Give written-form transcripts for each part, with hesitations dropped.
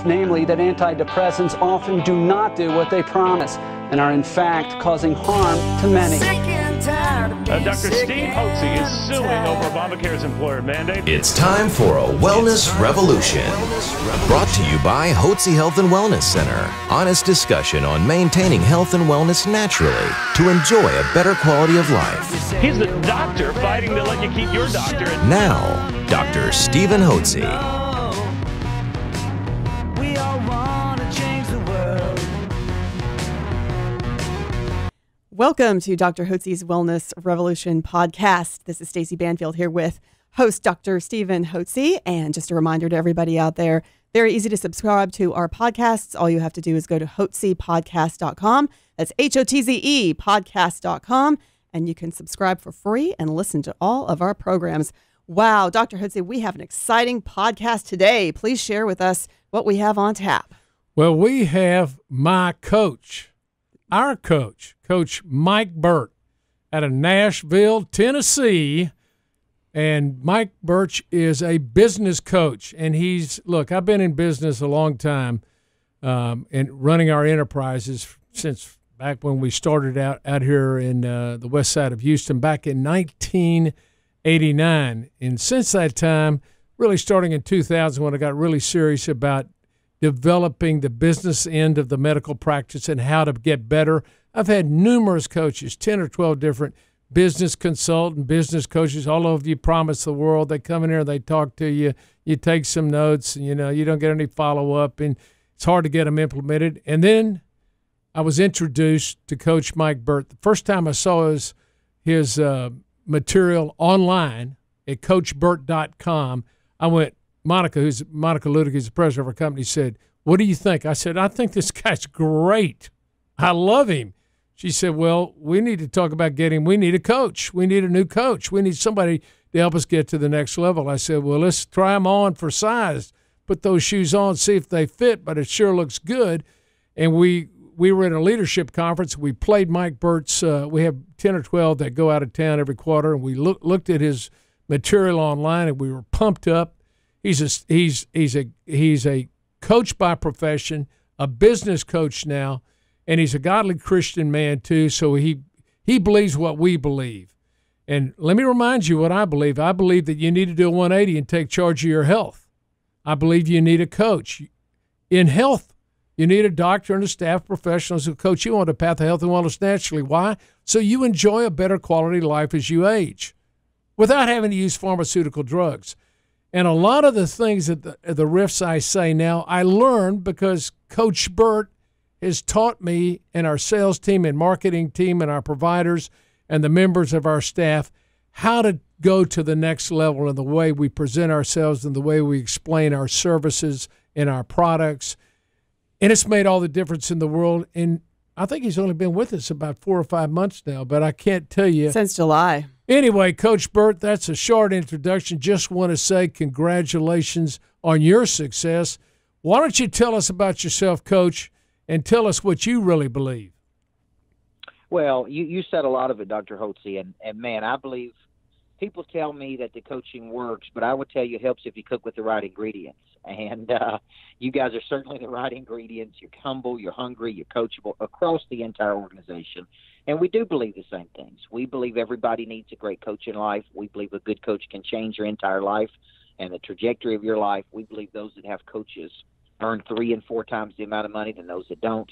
namely that antidepressants often do not do what they promise and are in fact causing harm to many. Dr. Steve Hotze is suing over Obamacare's employer mandate. It's time for a wellness revolution. Brought to you by Hotze Health and Wellness Center. Honest discussion on maintaining health and wellness naturally to enjoy a better quality of life. He's the doctor fighting to let you keep your doctor. Now, Dr. Stephen Hotze. We all want to change the world. Welcome to Dr. Hotze's Wellness Revolution podcast. This is Stacey Banfield here with host Dr. Stephen Hotze. And just a reminder to everybody out there, very easy to subscribe to our podcasts. All you have to do is go to hotzepodcast.com. That's HOTZE podcast.com. And you can subscribe for free and listen to all of our programs. Wow, Dr. Hotze, we have an exciting podcast today. Please share with us what we have on tap. Well, we have my coach, our coach, Coach Mike Burt out of Nashville, Tennessee. And Mike Burt is a business coach. And I've been in business a long time and running our enterprises since back when we started out here in the west side of Houston back in 1989. And since that time, really starting in 2000 when I got really serious about developing the business end of the medical practice and how to get better, I've had numerous coaches, 10 or 12 different business consultant, business coaches, all of you promise the world. They come in here, they talk to you, you take some notes, and, you don't get any follow-up, and it's hard to get them implemented. And then I was introduced to Coach Mike Burt. The first time I saw his material online at coachburt.com, I went, Monica Ludick, who's the president of our company, said, "What do you think?" I said, "I think this guy's great. I love him." She said, "Well, we need to talk about we need a coach. We need a new coach. We need somebody to help us get to the next level." I said, "Well, let's try them on for size. Put those shoes on, see if they fit, but it sure looks good." And we were at a leadership conference. We played Mike Burt's. We have 10 or 12 that go out of town every quarter, and we looked at his material online, and we were pumped up. He's a coach by profession, a business coach now, and he's a godly Christian man too. So he believes what we believe. And let me remind you what I believe. I believe that you need to do a 180 and take charge of your health. I believe you need a coach. In health, you need a doctor and a staff professional who coach you on the path of health and wellness naturally. Why? So you enjoy a better quality life as you age without having to use pharmaceutical drugs. And a lot of the things that the riffs I say now, I learned because Coach Burt has taught me and our sales team and marketing team and our providers and the members of our staff how to go to the next level in the way we present ourselves and the way we explain our services and our products. And it's made all the difference in the world. And I think he's only been with us about 4 or 5 months now, but I can't tell you. Since July. Anyway, Coach Burt, that's a short introduction. Just want to say congratulations on your success. Why don't you tell us about yourself, Coach, and tell us what you really believe? Well, you said a lot of it, Dr. Hotze, and man, I believe people tell me that the coaching works, but I would tell you it helps if you cook with the right ingredients. And you guys are certainly the right ingredients. You're humble, you're hungry, you're coachable across the entire organization. And we do believe the same things. We believe everybody needs a great coach in life. We believe a good coach can change your entire life and the trajectory of your life. We believe those that have coaches earn 3 and 4 times the amount of money than those that don't.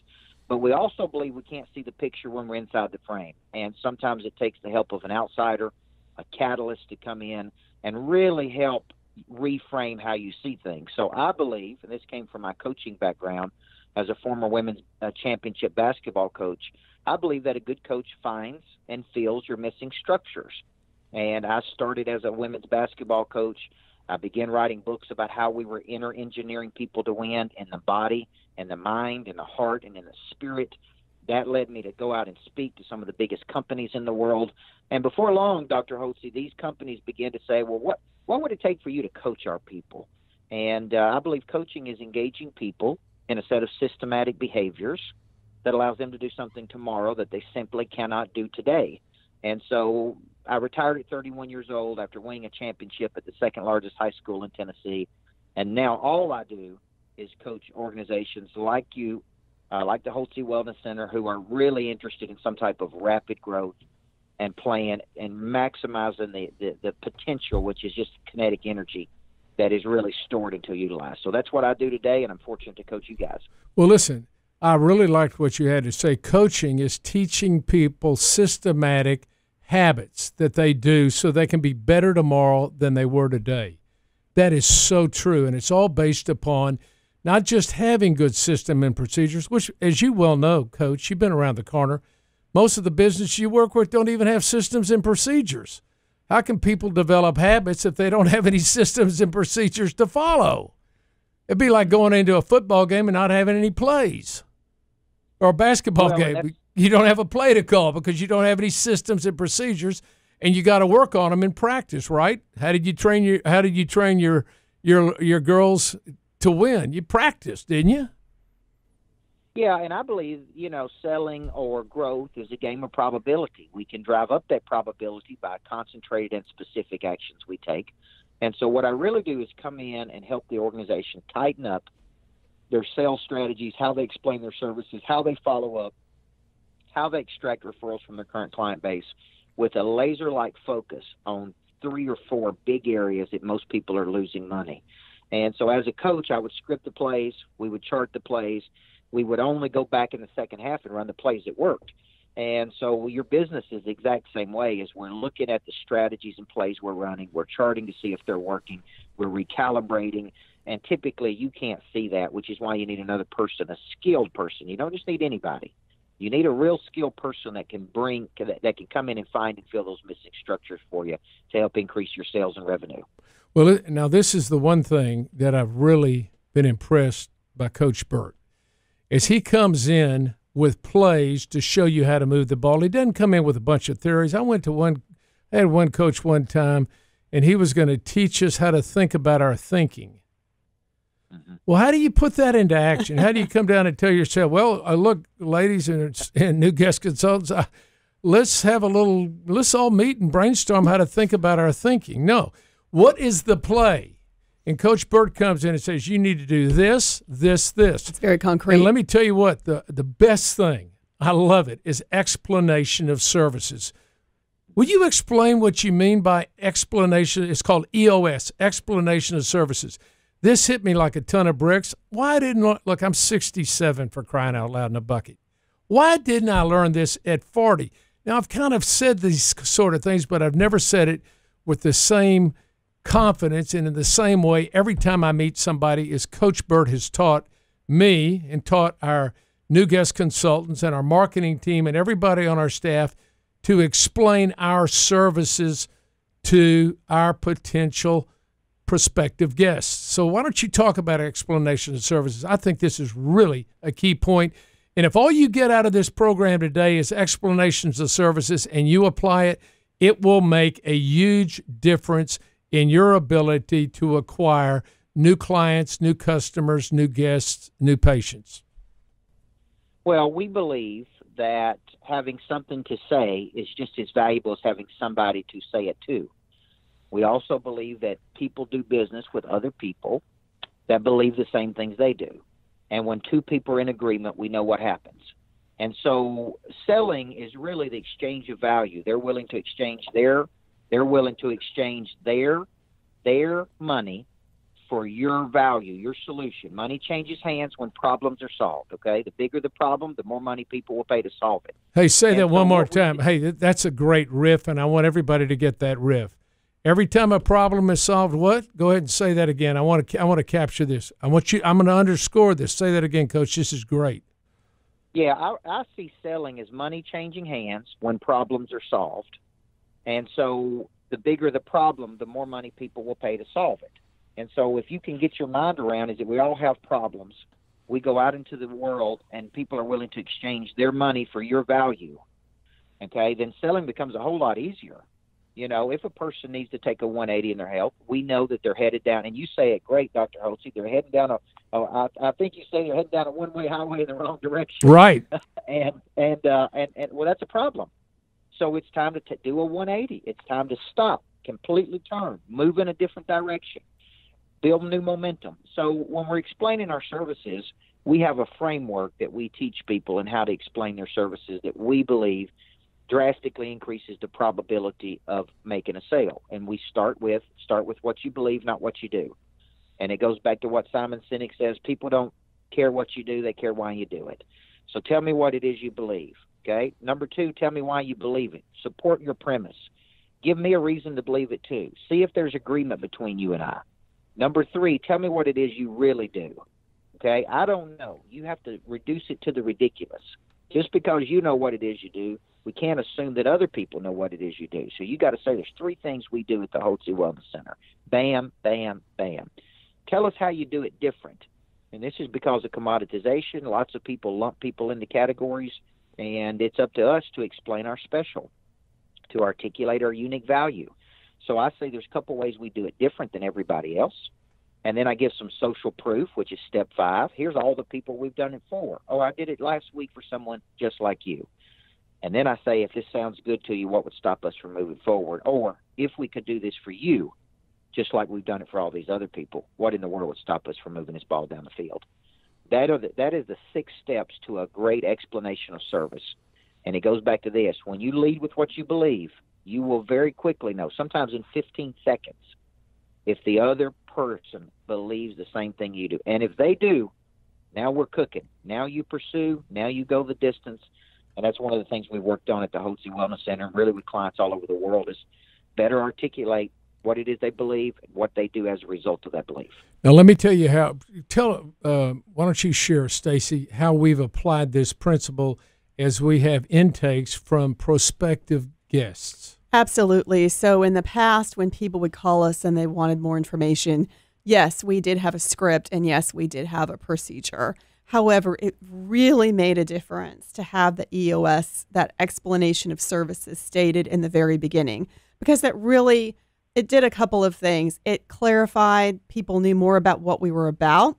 But we also believe we can't see the picture when we're inside the frame. And sometimes it takes the help of an outsider, a catalyst to come in and really help reframe how you see things. So I believe, and this came from my coaching background as a former women's championship basketball coach, I believe that a good coach finds and feels your missing structures. And I started as a women's basketball coach. I began writing books about how we were inner engineering people to win in the body and the mind and the heart and in the spirit. That led me to go out and speak to some of the biggest companies in the world. And before long, Dr. Hotze, these companies began to say, well, what would it take for you to coach our people? And I believe coaching is engaging people in a set of systematic behaviors that allows them to do something tomorrow that they simply cannot do today. And so I retired at 31 years old after winning a championship at the second largest high school in Tennessee. And now all I do is coach organizations like you, like the Hotze Wellness Center, who are really interested in some type of rapid growth and plan and maximizing the potential, which is just kinetic energy that is really stored until utilized. So that's what I do today, and I'm fortunate to coach you guys. Well, listen, I really liked what you had to say. Coaching is teaching people systematic habits that they do so they can be better tomorrow than they were today. That is so true, and it's all based upon not just having good system and procedures, which, as you well know, Coach, you've been around the corner. Most of the business you work with don't even have systems and procedures. How can people develop habits if they don't have any systems and procedures to follow? It'd be like going into a football game and not having any plays. Or a basketball game. You don't have a play to call because you don't have any systems and procedures, and you got to work on them in practice, right? How did you train your girls to win? You practiced, didn't you? Yeah, and I believe, selling or growth is a game of probability. We can drive up that probability by concentrated and specific actions we take. And so what I really do is come in and help the organization tighten up their sales strategies, how they explain their services, how they follow up, how they extract referrals from their current client base with a laser-like focus on 3 or 4 big areas that most people are losing money. And so as a coach, I would script the plays, we would chart the plays, we would only go back in the second half and run the plays that worked. And so your business is the exact same way as we're looking at the strategies and plays we're running. We're charting to see if they're working. We're recalibrating. And typically you can't see that, which is why you need another person, a skilled person. You don't just need anybody. You need a real skilled person that can come in and find and fill those missing structures for you to help increase your sales and revenue. Well, now this is the one thing that I've really been impressed by Coach Burt. As he comes in with plays to show you how to move the ball, he doesn't come in with a bunch of theories. I had one coach one time, and he was going to teach us how to think about our thinking. Mm-hmm. Well, how do you put that into action? How do you come down and tell yourself, well, look, ladies and new guest consultants, let's all meet and brainstorm how to think about our thinking. No. What is the play? And Coach Burt comes in and says, you need to do this, this, this. It's very concrete. And let me tell you what, the best thing, I love it, is explanation of services. Will you explain what you mean by explanation? It's called EOS, explanation of services. This hit me like a ton of bricks. Look, I'm 67 for crying out loud in a bucket. Why didn't I learn this at 40? Now, I've kind of said these sort of things, but I've never said it with the same confidence and in the same way every time I meet somebody as Coach Burt has taught me and taught our new guest consultants and our marketing team and everybody on our staff to explain our services to our potential prospective guests. So why don't you talk about explanation of services? I think this is really a key point. And if all you get out of this program today is explanations of services and you apply it, it will make a huge difference in your ability to acquire new clients, new customers, new guests, new patients. Well, we believe that having something to say is just as valuable as having somebody to say it to. We also believe that people do business with other people that believe the same things they do. And when 2 people are in agreement, we know what happens. And so selling is really the exchange of value. They're willing to exchange their money for your value, your solution. Money changes hands when problems are solved, okay? The bigger the problem, the more money people will pay to solve it. Hey, say that one more time. Hey, that's a great riff, and I want everybody to get that riff. Every time a problem is solved, what? Go ahead and say that again. I want to capture this. I'm going to underscore this. Say that again, Coach. This is great. Yeah, I see selling as money changing hands when problems are solved. And so the bigger the problem, the more money people will pay to solve it. And so if you can get your mind around is that we all have problems. We go out into the world and people are willing to exchange their money for your value, okay, then selling becomes a whole lot easier. You know, if a person needs to take a 180 in their health, we know that they're headed down, and you say it great, Dr. Hotze, they're heading down I think you say they're heading down a one-way highway in the wrong direction. Right. and well, that's a problem. So it's time to do a 180. It's time to stop, completely turn, move in a different direction. build new momentum. So when we're explaining our services, we have a framework that we teach people in how to explain their services that we believe drastically increases the probability of making a sale. And we start with what you believe, not what you do. And it goes back to what Simon Sinek says, people don't care what you do, they care why you do it. So tell me what it is you believe, okay? Number 2, tell me why you believe it. Support your premise. Give me a reason to believe it too. See if there's agreement between you and I. Number 3, tell me what it is you really do, okay? I don't know. You have to reduce it to the ridiculous. Just because you know what it is you do, we can't assume that other people know what it is you do. So you got to say there's 3 things we do at the Hotze Wellness Center. Bam, bam, bam. Tell us how you do it different. And this is because of commoditization. Lots of people lump people into categories, and it's up to us to explain our special, to articulate our unique value. So I say there's a couple ways we do it different than everybody else. And then I give some social proof, which is step 5. Here's all the people we've done it for. Oh, I did it last week for someone just like you. And then I say, if this sounds good to you, what would stop us from moving forward? Or if we could do this for you, just like we've done it for all these other people, what in the world would stop us from moving this ball down the field? That is the 6 steps to a great explanation of service. And it goes back to this. When you lead with what you believe, you will very quickly know, sometimes in 15 seconds, if the other person believes the same thing you do. And if they do, now we're cooking. Now you pursue. Now you go the distance. And that's one of the things we worked on at the Hotze Wellness Center, really with clients all over the world, is better articulate what it is they believe and what they do as a result of that belief. Now, let me tell you how. Why don't you share, Stacy, how we've applied this principle as we have intakes from prospective guests? Absolutely. So in the past, when people would call us and they wanted more information, yes, we did have a script, and yes, we did have a procedure. However, it really made a difference to have the EOS, that explanation of services stated in the very beginning, because it did a couple of things. It clarified, people knew more about what we were about.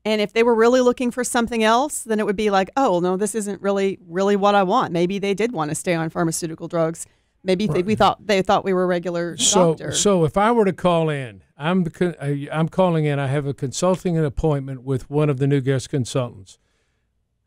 And if they were really looking for something else, then it would be like, oh, no, this isn't really what I want. Maybe they did want to stay on pharmaceutical drugs. Maybe they thought we were a regular doctor. So if I were to call in, I'm calling in. I have a consulting appointment with one of the new guest consultants.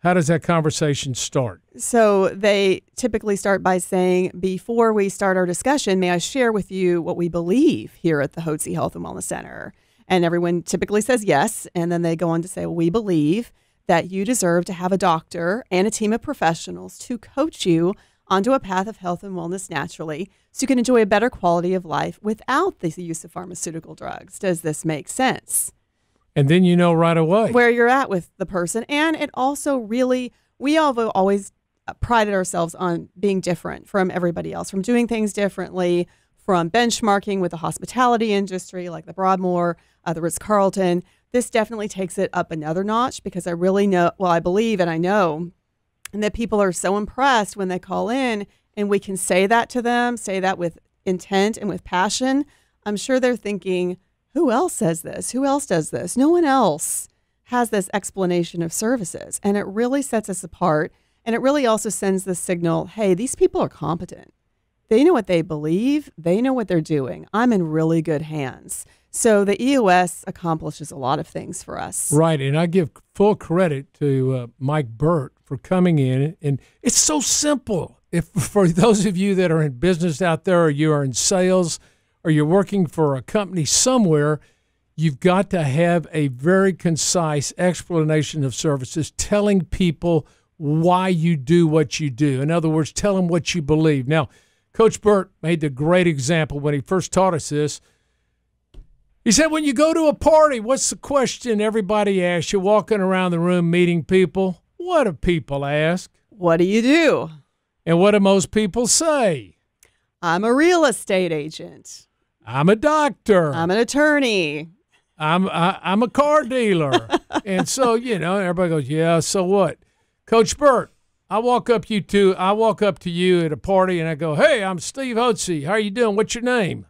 How does that conversation start? So they typically start by saying, before we start our discussion, may I share with you what we believe here at the Hotze Health and Wellness Center? And everyone typically says yes. And then they go on to say, well, we believe that you deserve to have a doctor and a team of professionals to coach you onto a path of health and wellness naturally, so you can enjoy a better quality of life without the use of pharmaceutical drugs. Does this make sense? And then you know right away where you're at with the person. And it also really, we all have always prided ourselves on being different from everybody else, from doing things differently, from benchmarking with the hospitality industry like the Broadmoor, the Ritz-Carlton. This definitely takes it up another notch, because I really know, well, I believe and I know, and that people are so impressed when they call in and we can say that to them, say that with intent and with passion. I'm sure they're thinking, who else says this? Who else does this? No one else has this explanation of services. And it really sets us apart. And it really also sends the signal, hey, these people are competent. They know what they believe. They know what they're doing. I'm in really good hands. So the EOS accomplishes a lot of things for us. Right, and I give full credit to Mike Burt for coming in. And it's so simple. If for those of you that are in business out there, or you are in sales, or you're working for a company somewhere, you've got to have a very concise explanation of services, telling people why you do what you do. In other words, tell them what you believe. Now, Coach Burt made the great example when he first taught us this. He said, when you go to a party, what's the question everybody asks? You're walking around the room meeting people. What do people ask? What do you do? And what do most people say? I'm a real estate agent. I'm a doctor. I'm an attorney. I'm a car dealer. And so, everybody goes, yeah, so what? Coach Burt, I walk up to you at a party and I go, hey, I'm Steve Hotze. How are you doing? What's your name?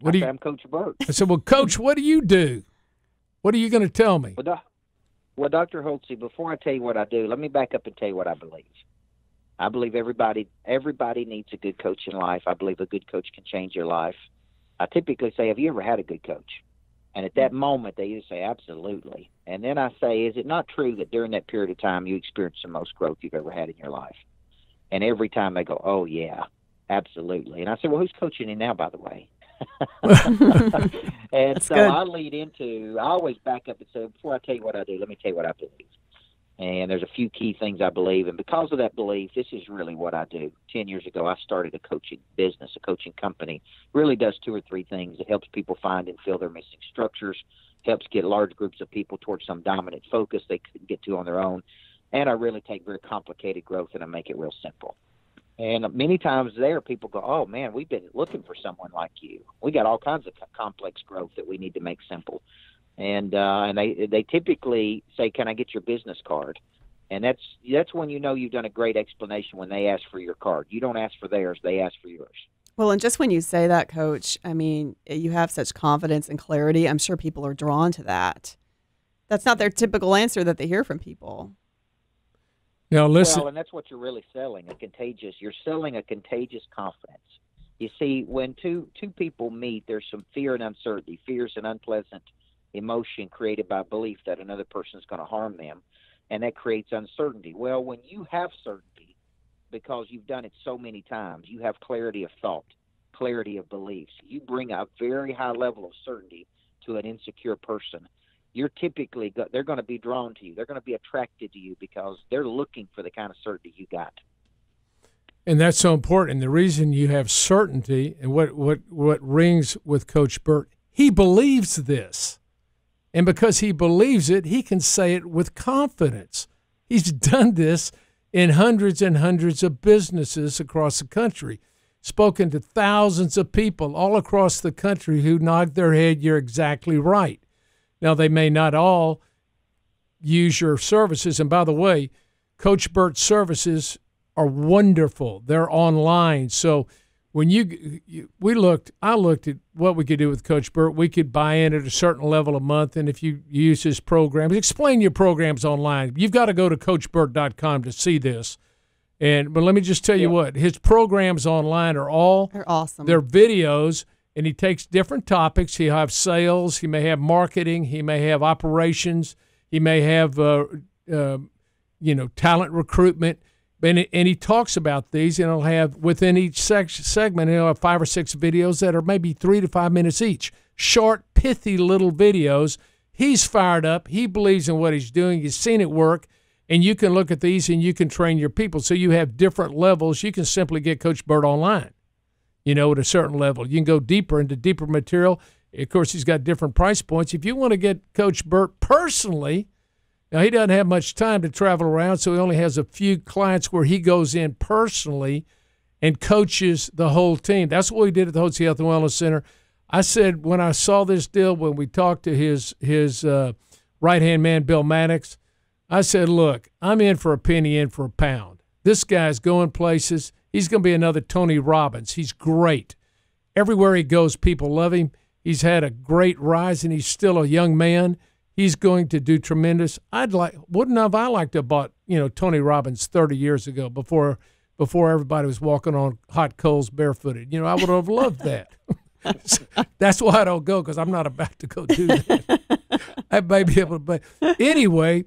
I'm Coach Burt. I said, well, Coach, what do you do? What are you going to tell me? Well, Dr. Hotze, before I tell you what I do, let me back up and tell you what I believe. I believe everybody needs a good coach in life. I believe a good coach can change your life. I typically say, have you ever had a good coach? And at that moment, they either say, absolutely. And then I say, is it not true that during that period of time you experienced the most growth you've ever had in your life? And every time they go, oh, yeah, absolutely. And I say, well, who's coaching you now, by the way? And so good. I always back up and say, before I tell you what I do, let me tell you what I believe. And there's a few key things I believe. And because of that belief, this is really what I do. 10 years ago, I started a coaching business, a coaching company. Really does 2 or 3 things. It helps people find and fill their missing structures, helps get large groups of people towards some dominant focus they couldn't get to on their own. And I really take very complicated growth and I make it real simple. And many times there, people go, oh, man, we've been looking for someone like you. We got all kinds of complex growth that we need to make simple. And they typically say, can I get your business card? And that's when you know you've done a great explanation when they ask for your card. You don't ask for theirs, they ask for yours. Well, and just when you say that, Coach, I mean, you have such confidence and clarity. I'm sure people are drawn to that. That's not their typical answer that they hear from people. Now, listen. Well, and that's what you're really selling, you're selling a contagious confidence. You see, when two people meet, there's some fear and uncertainty. Fear is an unpleasant emotion created by belief that another person is going to harm them, and that creates uncertainty. Well, when you have certainty, because you've done it so many times, you have clarity of thought, clarity of beliefs. You bring a very high level of certainty to an insecure person. They're going to be drawn to you. They're going to be attracted to you because they're looking for the kind of certainty you got. And that's so important. The reason you have certainty, and what rings with Coach Burt, he believes this. And because he believes it, he can say it with confidence. He's done this in hundreds and hundreds of businesses across the country, spoken to thousands of people all across the country who nod their head, you're exactly right. Now, they may not all use your services. And by the way, Coach Burt's services are wonderful. They're online. So when I looked at what we could do with Coach Burt. We could buy in at a certain level a month, and if you use his programs, explain your programs online. You've got to go to CoachBurt.com to see this. But let me just tell you what, his programs online they're awesome. They're videos, and he takes different topics. He'll have sales, he may have marketing, he may have operations, he may have talent recruitment. And he talks about these, and he'll have within each segment, he'll have 5 or 6 videos that are maybe 3 to 5 minutes each. Short, pithy little videos. He's fired up. He believes in what he's doing. He's seen it work, and you can look at these and you can train your people. So you have different levels. You can simply get Coach Burt online, at a certain level. You can go deeper into deeper material. Of course, he's got different price points. If you want to get Coach Burt personally, now, he doesn't have much time to travel around, so he only has a few clients where he goes in personally and coaches the whole team. That's what we did at the Hotze Health and Wellness Center. I said when I saw this deal, when we talked to his right-hand man, Bill Maddox, I said, look, I'm in for a penny, in for a pound. This guy's going places. He's going to be another Tony Robbins. He's great. Everywhere he goes, people love him. He's had a great rise, and he's still a young man. He's going to do tremendous. Wouldn't have I liked to have bought, Tony Robbins 30 years ago before everybody was walking on hot coals barefooted. I would have loved that. That's why I don't go, because I'm not about to go do that. I may be able to, but anyway,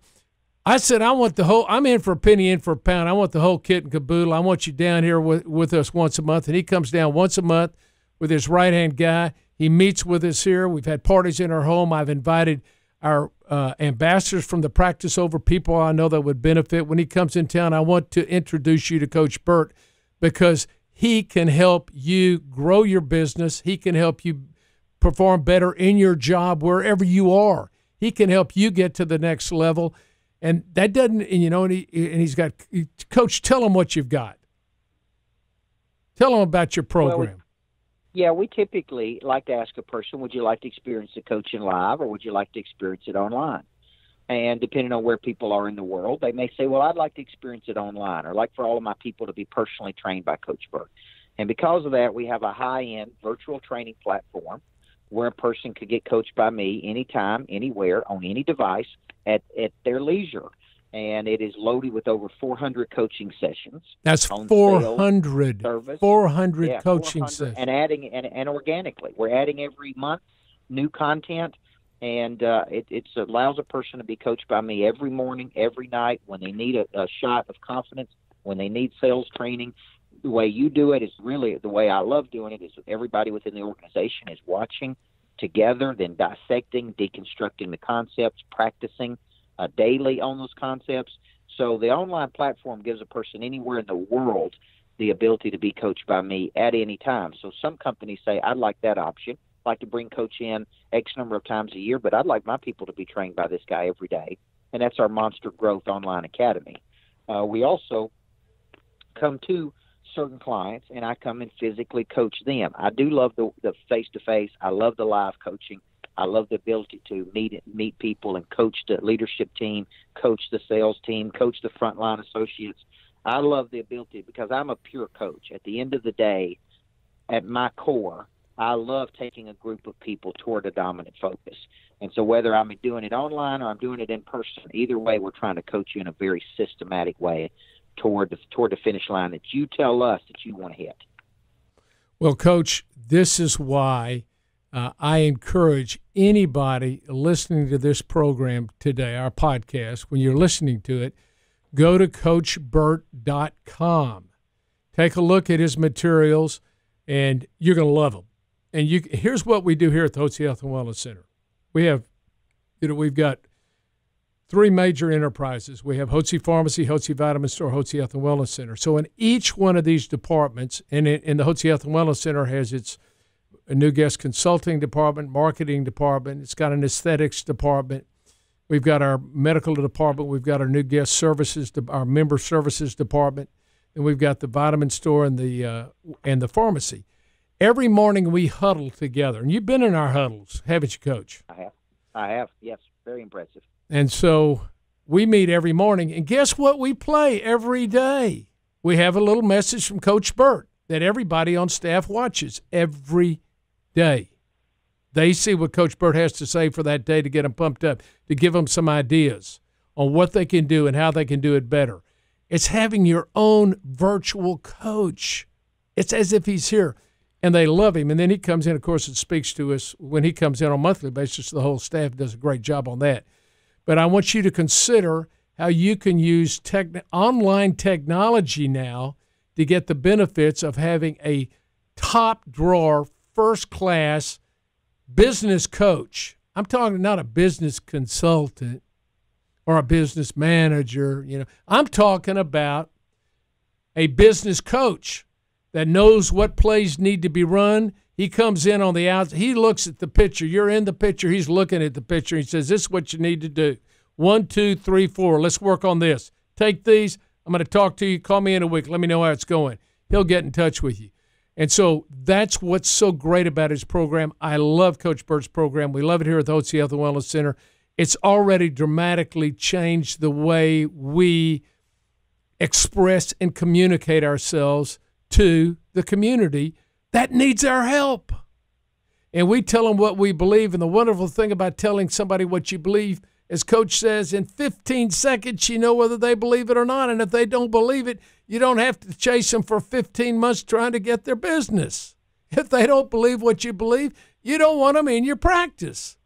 I said I'm in for a penny, in for a pound. I want the whole kit and caboodle. I want you down here with us once a month. And he comes down once a month with his right-hand guy. He meets with us here. We've had parties in our home. I've invited our ambassadors from the practice over, people I know that would benefit. When he comes in town, I want to introduce you to Coach Burt because he can help you grow your business. He can help you perform better in your job wherever you are. He can help you get to the next level. And that doesn't, and he's got, Coach, tell him what you've got. Tell him about your program. Yeah, we typically like to ask a person, would you like to experience the coaching live or would you like to experience it online? And depending on where people are in the world, they may say, well, I'd like to experience it online, or like for all of my people to be personally trained by Coach Burt. And because of that, we have a high-end virtual training platform where a person could get coached by me anytime, anywhere, on any device at their leisure. and it is loaded with over 400 coaching sessions. That's on 400. Sales, service. 400 coaching 400, sessions. and adding and organically, we're adding every month new content, and it allows a person to be coached by me every morning, every night when they need a shot of confidence, when they need sales training. The way you do it is really the way I love doing it. Is everybody within the organization is watching together, then dissecting, deconstructing the concepts, practicing daily on those concepts. So the online platform gives a person anywhere in the world the ability to be coached by me at any time. So some companies say, I'd like that option. I'd like to bring coach in X number of times a year, but I'd like my people to be trained by this guy every day. And that's our Monster Growth Online Academy. We also come to certain clients, and I come and physically coach them. I do love the face-to-face. I love the live coaching. I love the ability to meet people and coach the leadership team, coach the sales team, coach the frontline associates. I love the ability because I'm a pure coach. At the end of the day, at my core, I love taking a group of people toward a dominant focus. And so whether I'm doing it online or I'm doing it in person, either way, we're trying to coach you in a very systematic way toward the finish line that you tell us that you want to hit. Well, Coach, this is why I encourage anybody listening to this program today, our podcast, when you're listening to it, go to CoachBurt.com. Take a look at his materials, and you're going to love them. And here's what we do here at the Hotze Health and Wellness Center. We've got 3 major enterprises. We have Hotze Pharmacy, Hotze Vitamin Store, Hotze Health and Wellness Center. So in each one of these departments, and the Hotze Health and Wellness Center has its new guest consulting department, marketing department. It's got an aesthetics department. We've got our medical department. We've got our new guest services, our member services department, and we've got the vitamin store and the pharmacy. Every morning we huddle together, and you've been in our huddles, haven't you, Coach? I have. Yes, very impressive. And so we meet every morning, and guess what we play every day? We have a little message from Coach Burt that everybody on staff watches every day. They see what Coach Burt has to say for that day to get them pumped up, to give them some ideas on what they can do and how they can do it better. It's having your own virtual coach. It's as if he's here, and they love him. And then he comes in, of course, and speaks to us when he comes in on a monthly basis. The whole staff does a great job on that. But I want you to consider how you can use online technology now to get the benefits of having a top-drawer, first-class business coach. I'm talking not a business consultant or a business manager. I'm talking about a business coach that knows what plays need to be run. He comes in on the outside. He looks at the picture. You're in the picture. He's looking at the picture. He says, this is what you need to do. 1, 2, 3, 4. Let's work on this. Take these. I'm going to talk to you. Call me in a week. Let me know how it's going. He'll get in touch with you. And so that's what's so great about his program. I love Coach Burt's program. We love it here at the Hotze Health and Wellness Center. It's already dramatically changed the way we express and communicate ourselves to the community that needs our help. And we tell them what we believe. And the wonderful thing about telling somebody what you believe, as Coach says, in 15 seconds, you know whether they believe it or not. And if they don't believe it, you don't have to chase them for 15 months trying to get their business. If they don't believe what you believe, you don't want them in your practice.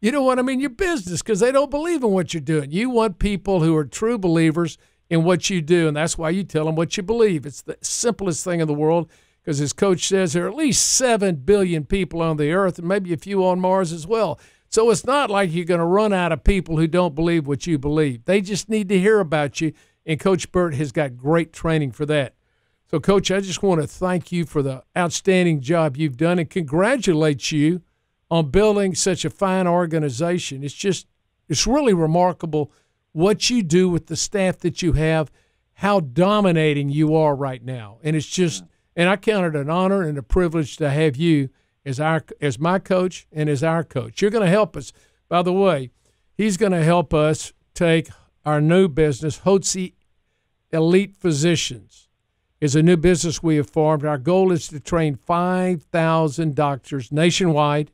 You don't want them in your business because they don't believe in what you're doing. You want people who are true believers in what you do, and that's why you tell them what you believe. It's the simplest thing in the world because, as Coach says, there are at least 7 billion people on the earth and maybe a few on Mars as well. So it's not like you're going to run out of people who don't believe what you believe. They just need to hear about you, and Coach Burt has got great training for that. So, Coach, I just want to thank you for the outstanding job you've done and congratulate you on building such a fine organization. It's really remarkable what you do with the staff that you have, how dominating you are right now. And it's just, and I count it an honor and a privilege to have you as my coach and as our coach. You're going to help us. By the way, he's going to help us take our new business, Hotze Elite Physicians, is a new business we have formed. Our goal is to train 5,000 doctors nationwide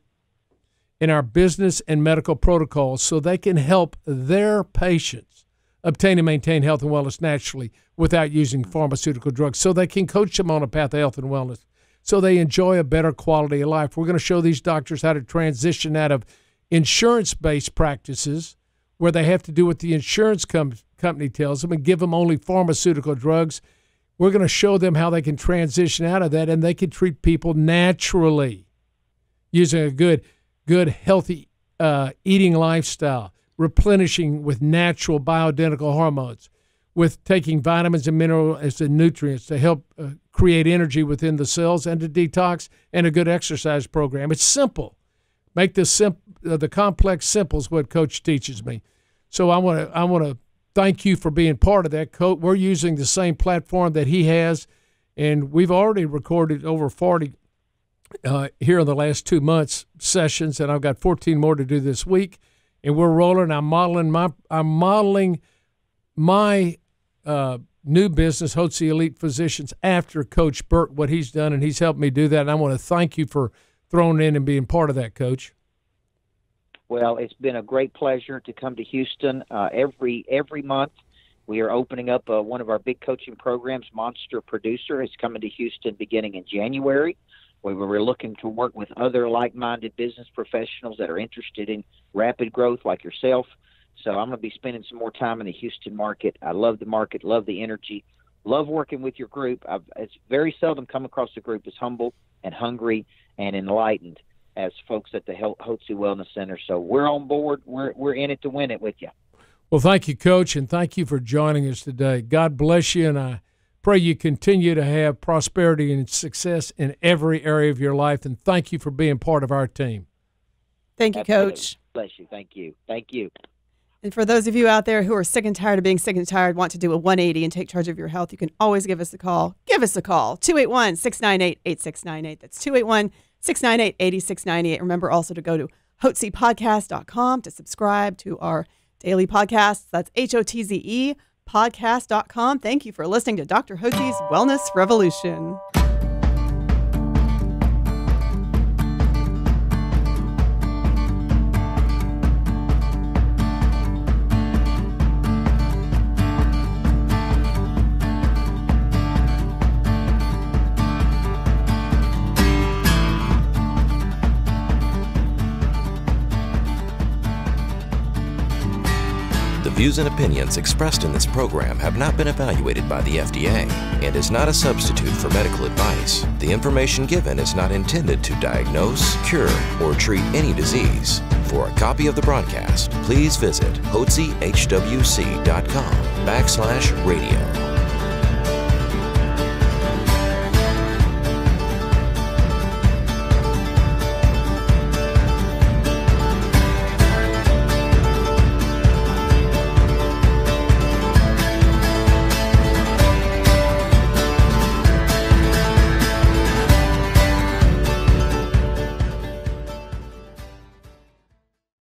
in our business and medical protocols so they can help their patients obtain and maintain health and wellness naturally without using pharmaceutical drugs, so they can coach them on a path of health and wellness, so they enjoy a better quality of life. We're going to show these doctors how to transition out of insurance-based practices where they have to do what the insurance company tells them and give them only pharmaceutical drugs. We're going to show them how they can transition out of that, and they can treat people naturally using a good healthy eating lifestyle, replenishing with natural bioidentical hormones, with taking vitamins and minerals and nutrients to help create energy within the cells and to detox, and a good exercise program. It's simple. Make the complex simple is what Coach teaches me. So I want to thank you for being part of that, Coach. We're using the same platform that he has, and we've already recorded over 40 here in the last 2 months sessions, and I've got 14 more to do this week. And we're rolling. I'm modeling my new business, Hotze Elite Physicians, after Coach Burt, what he's done, and he's helped me do that. And I want to thank you for throwing in and being part of that, Coach. Well, it's been a great pleasure to come to Houston every month. We are opening up one of our big coaching programs. Monster Producer is coming to Houston beginning in January. We were looking to work with other like-minded business professionals that are interested in rapid growth like yourself. So I'm going to be spending some more time in the Houston market. I love the market, love the energy, love working with your group. It's very seldom come across a group as humble and hungry and enlightened as folks at the Hotze Wellness Center. So we're on board. We're in it to win it with you. Well, thank you, Coach, and thank you for joining us today. God bless you, and I pray you continue to have prosperity and success in every area of your life, and thank you for being part of our team. Thank you, Absolutely. Coach. Bless you. Thank you. Thank you. And for those of you out there who are sick and tired of being sick and tired, want to do a 180 and take charge of your health, you can always give us a call. Give us a call, 281-698-8698. That's 281-698-8698. Remember also to go to hotzepodcast.com to subscribe to our daily podcasts. That's HOTZE podcast.com. Thank you for listening to Dr. Hotze's Wellness Revolution. The views and opinions expressed in this program have not been evaluated by the FDA and is not a substitute for medical advice. The information given is not intended to diagnose, cure, or treat any disease. For a copy of the broadcast, please visit hotzehwc.com/radio.